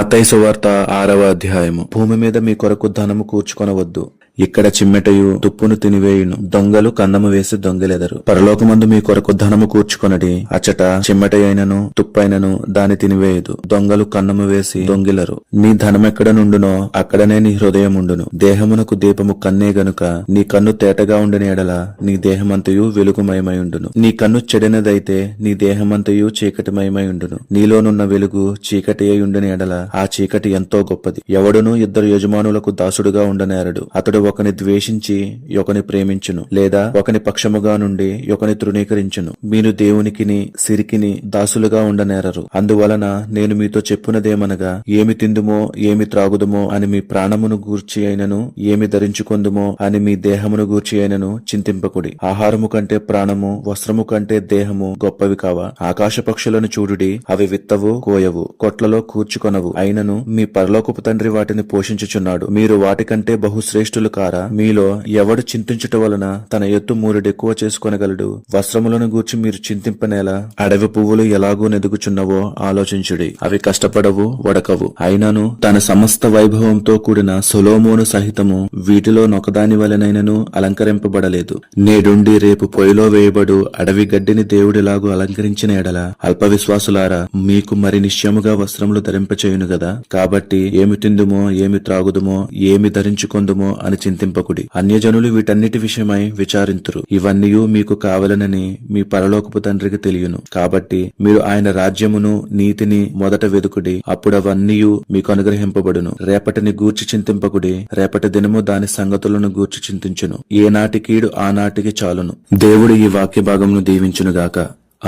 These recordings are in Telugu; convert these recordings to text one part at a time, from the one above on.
మత్తయి సువార్త 6వ అధ్యాయము. భూమి మీద మీ కొరకు ధనము కూర్చుకొనవద్దు, ఇక్కడ చిమ్మెటయు తుప్పును తినివేయును, దొంగలు కన్నము వేసి దొంగిలెదరు. పరలోకమందు మీ కొరకు ధనము కూర్చుకొనడి, అచ్చట చిమ్మెటయైనను తుప్పైనను దాని తినివేయదు, దొంగలు కన్నము వేసి దొంగిలరు. నీ ధనమెక్కడ నుండునో అక్కడనే నీ హృదయం ఉండును. దేహమునకు దీపము కన్నే గనుక నీ కన్ను తేటగా ఉండిన ఎడల నీ దేహమంతయు వెలుగుమయమై ఉండును. నీ కన్ను చెడినదైతే నీ దేహమంతయు చీకటిమయమై ఉండును. నీలోనున్న వెలుగు చీకటి అయి ఉండిన ఎడల ఆ చీకటి ఎంతో గొప్పది. ఎవడునూ ఇద్దరు యజమానులకు దాసుడుగా ఉండనేరడు. అతడు ఒకని ద్వేషించి ఒకని ప్రేమించును, లేదా ఒకని పక్షముగా నుండి ఒకని తృణీకరించును. మీరు దేవునికిని సిరికిని దాసులుగా ఉండనేరరు. అందువలన నేను మీతో చెప్పునదేమనగా, ఏమి తిందుమో ఏమి త్రాగుదుమో అని మీ ప్రాణమును గూర్చి అయినను, ఏమి ధరించుకొందుమో అని మీ దేహమును గూర్చి అయినను చింతింపకుడి. ఆహారము కంటే ప్రాణము, వస్త్రము కంటే దేహము గొప్పవి కావా? ఆకాశ పక్షులను చూడుడి, అవి విత్తవు, కోయవు, కొట్లలో కూర్చుకొనవు, అయినను మీ పరలోకపు తండ్రి వాటిని పోషించుచున్నాడు. మీరు వాటికంటే బహుశ్రేష్ఠులు కారా? మీలో ఎవడు చింతించుట వలన తన ఎత్తు మూరెడెక్కువ చేసుకొనగలడు? వస్త్రములను గూర్చి మీరు చింతింపనేలా? అడవి పువ్వులు ఎలాగూ నెదుగుచున్నవో ఆలోచించుడి. అవి కష్టపడవు, వడకవు, అయినను తన సమస్త వైభవంతో కూడిన సొలొమోను సహితము వీటిలో నొకదాని వలెనైనను అలంకరింపబడలేదు. నేడుండి రేపు పొయ్యిలో వేయబడు అడవి గడ్డిని దేవుడిలాగు అలంకరించిన ఎడల అల్ప విశ్వాసులారా, మీకు మరి నిశ్చయముగా వస్త్రములు ధరింపచేయును గదా. కాబట్టి ఏమి తిందుమో ఏమి త్రాగుదుమో ఏమి ధరించుకొందుమో అని చింతింపకుడి. అన్యజనులు వీటన్నిటి విషయమై విచారింతురు. ఇవన్నీయు మీకు కావలనని మీ పరలోకపు తండ్రికి తెలియను. కాబట్టి మీరు ఆయన రాజ్యమును నీతిని మొదట వెదుకుడి, అప్పుడవన్నీయు మీకు అనుగ్రహింపబడును. రేపటిని గూర్చి చింతింపకుడి, రేపటి దినము దాని సంగతులను గూర్చి చింతించును. ఏనాటి కీడు ఆనాటికి చాలును. దేవుడు ఈ వాక్య భాగమును దీవించునుగాక.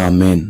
ఆమేన్.